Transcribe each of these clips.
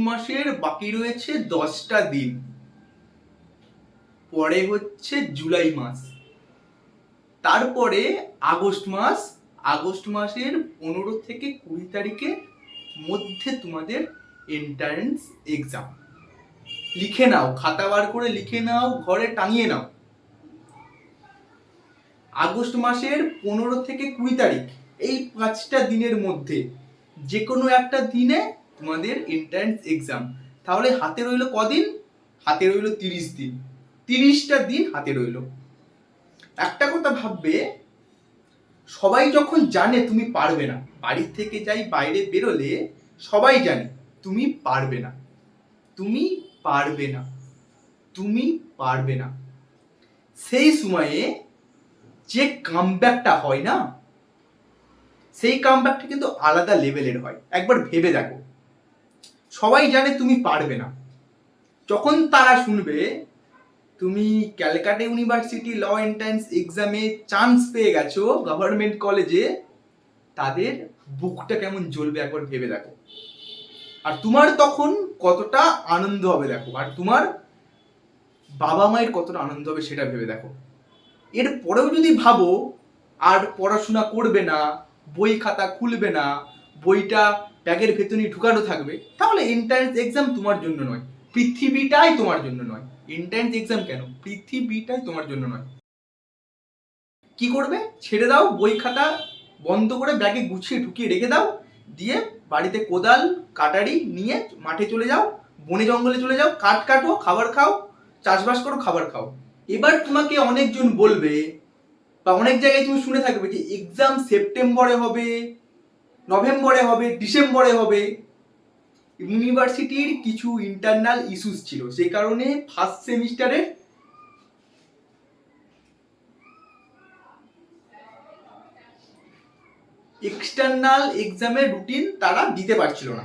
মাসের বাকি রয়েছে 10টা দিন, পরে হচ্ছে জুলাই মাস, তারপরে আগস্ট মাস। আগস্ট মাসের 15 থেকে 20 তারিখের মধ্যে তোমাদের এন্ট্রান্স এক্সাম। লিখে নাও, খাতা বার করে লিখে নাও, ঘরে টাঙিয়ে নাও। আগস্ট মাসের 15 থেকে 20 তারিখ, এই 5টা দিনের মধ্যে যে কোনো একটা দিনে তোমাদের এন্ট্রান্স এক্সাম। তাহলে হাতে রইলো কদিন? হাতে রইলো 30 দিন। 30টা দিন হাতে রইলো। একটা কথা ভাববে, সবাই যখন জানে তুমি পারবে না, বাড়ির থেকে যাই বাইরে বেরোলে সবাই জানে তুমি পারবে না, তুমি পারবে না, তুমি পারবে না। সেই সময়ে যে কামব্যাকটা হয় না, সেই কামব্যাকটা কিন্তু আলাদা লেভেলের হয়। একবার ভেবে দেখো, সবাই জানে তুমি পারবে না, যখন তারা শুনবে তুমি ক্যালকাটা ইউনিভার্সিটি ল এন্ট্রান্স এক্সামে চান্স পেয়ে গেছো গভর্নমেন্ট কলেজে, তাদের বুকটা কেমন জ্বলবে একবার ভেবে দেখো। আর তোমার তখন কতটা আনন্দ হবে দেখো, আর তোমার বাবা মায়ের কতটা আনন্দ হবে সেটা ভেবে দেখো। এর পরেও যদি ভাবো আর পড়াশোনা করবে না, বই খাতা খুলবে না, বইটা ব্যাগের ভেতরে ঢুকানো থাকবে, তাহলে এন্ট্রান্স এক্সাম তোমার জন্য নয়, পৃথিবীটাই তোমার জন্য নয়। এন্ট্রান্স এক্সাম কেন, পৃথিবীটাই তোমার জন্য নয়। কি করবে? ছেড়ে দাও, বই খাতা বন্ধ করে ব্যাগে গুছিয়ে ঢুকিয়ে রেখে দাও, দিয়ে বাড়িতে কোদাল কাটারি নিয়ে মাঠে চলে যাও, বনে জঙ্গলে চলে যাও, কাঠ কাটো, খাবার খাও, চাষবাস করো, খাবার খাও। এবার তোমাকে অনেকজন বলবে, বা অনেক জায়গায় তুমি শুনে থাকবে যে এক্সাম সেপ্টেম্বরে হবে, নভেম্বরে হবে, ডিসেম্বরে হবে। ইউনিভার্সিটির কিছু ইন্টারনাল ইস্যুস ছিল, সেই কারণে ফার্স্ট সেমিস্টারের এক্সটার্নাল এক্সামের রুটিন তারা দিতে পারছিল না।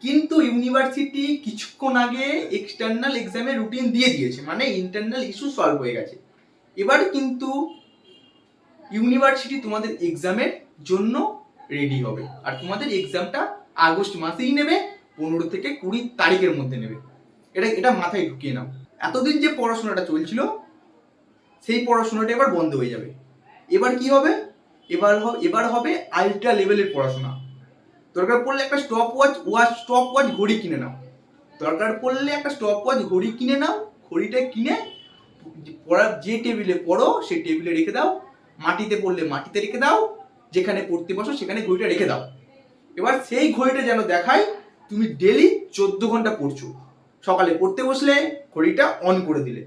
কিন্তু ইউনিভার্সিটি কিছুক্ষণ আগে এক্সটার্নাল এক্সামের রুটিন দিয়ে দিয়েছে, মানে ইন্টারনাল ইস্যু সলভ হয়ে গেছে। এবার কিন্তু ইউনিভার্সিটি তোমাদের এক্সামের জন্য রেডি হবে, আর তোমাদের এক্সামটা আগস্ট মাসেই নেবে, 15 থেকে 20 তারিখের মধ্যে নেবে। এটা মাথায় ঢুকিয়ে নাও। এতদিন যে পড়াশোনাটা চলছিল, সেই পড়াশোনাটা এবার বন্ধ হয়ে যাবে। এবার কি হবে? এবার হবে আল্ট্রা লেভেলের পড়াশোনা। দরকার পড়লে একটা স্টপ ওয়াচ ঘড়ি কিনে নাও, দরকার পড়লে একটা স্টপ ওয়াচ ঘড়ি কিনে নাও, ঘড়িটা কিনে পড়ার যে টেবিলে পড়ো সেই টেবিলে রেখে দাও, মাটিতে পড়লে মাটিতে রেখে দাও, যেখানে পড়তে বসো সেখানে ঘড়িটা রেখে দাও। এবার সেই ঘড়িটা যেন দেখায় তুমি ডেলি 14 ঘন্টা পড়ছো। সকালে পড়তে বসলে ঘড়িটা অন করে দিলে,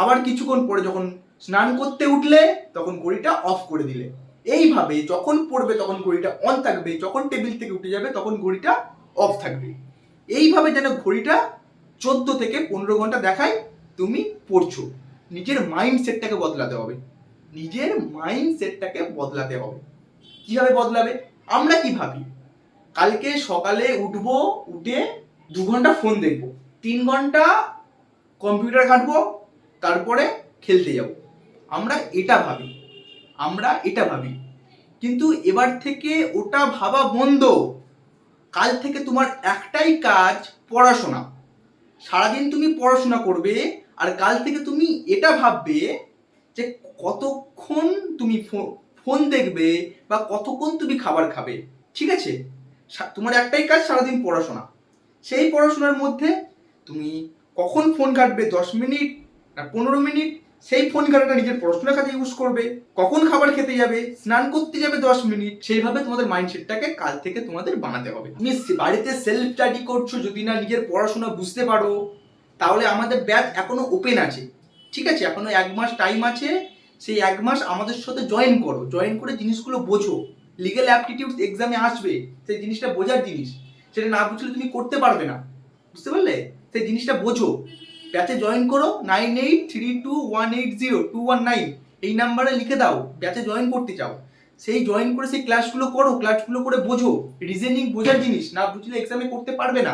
আবার কিছুক্ষণ পরে যখন স্নান করতে উঠলে তখন ঘড়িটা অফ করে দিলে। এইভাবে যখন পড়বে তখন ঘড়িটা অন থাকবে, যখন টেবিল থেকে উঠে যাবে তখন ঘড়িটা অফ থাকবে। এইভাবে যেন ঘড়িটা 14 থেকে 15 ঘন্টা দেখায় তুমি পড়ছো। নিজের মাইন্ডসেটটাকে বদলাতে হবে, নিজের মাইন্ডসেটটাকে বদলাতে হবে। কিভাবে বদলাবে? আমরা কি ভাবি, কালকে সকালে উঠবো, উঠে 2 ঘন্টা ফোন দেখবো, 3 ঘন্টা কম্পিউটার ঘাঁটবো, তারপরে খেলতে যাব। আমরা এটা ভাবি, কিন্তু এবার থেকে ওটা ভাবা বন্ধ। কাল থেকে তোমার একটাই কাজ, পড়াশোনা। সারাদিন তুমি পড়াশোনা করবে, আর কাল থেকে তুমি এটা ভাববে যে কতক্ষণ তুমি ফোন দেখবে বা কতক্ষণ তুমি খাবার খাবে। ঠিক আছে? তোমার একটাই কাজ, সারাদিন পড়াশোনা। সেই পড়াশোনার মধ্যে তুমি কখন ফোন ঘাঁটবে, 10 মিনিট না 15 মিনিট, সেই ফোন ঘাঁটাটা নিজের পড়াশোনার কাজে ইউজ করবে। কখন খাবার খেতে যাবে, স্নান করতে যাবে 10 মিনিট। সেইভাবে তোমাদের মাইন্ডসেটটাকে কাল থেকে তোমাদের বানাতে হবে। তুমি বাড়িতে সেলফ স্টাডি করছো, যদি না নিজের পড়াশোনা বুঝতে পারো, তাহলে আমাদের ব্যাচ এখনো ওপেন আছে। ঠিক আছে? এখনো 1 মাস টাইম আছে। সেই 1 মাস আমাদের সাথে জয়েন করো, জয়েন করে জিনিসগুলো বোঝো। লিগ্যাল অ্যাপটিটিউড এক্সামে আসবে, সেই জিনিসটা বোঝার জিনিস, সেটা না বুঝলে তুমি করতে পারবে না। বুঝতে পারলে? সেই জিনিসটা বোঝো। ব্যাচে জয়েন করো, 9832180219 এই নাম্বারে লিখে দাও ব্যাচে জয়েন করতে চাও। সেই জয়েন করে সেই ক্লাসগুলো করো, ক্লাসগুলো করে বোঝো। রিজনিং বোঝার জিনিস, না বুঝলে এক্সামে করতে পারবে না।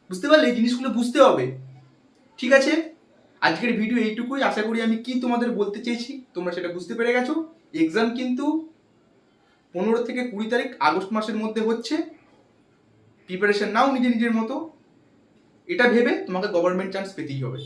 বুঝতে পারলে? এই জিনিসগুলো বুঝতে হবে। ঠিক আছে? আজকের ভিডিও এইটুকুই। আশা করি আমি কি তোমাদের বলতে চেয়েছি তোমরা সেটা বুঝতে পেরে গেছো। এক্সাম কিন্তু 15 থেকে 20 তারিখ আগস্ট মাসের মধ্যে হচ্ছে। প্রিপারেশন নাও নিজের মতো, এটা ভেবে তোমাকে গভর্নমেন্ট চান্স পেতেই হবে।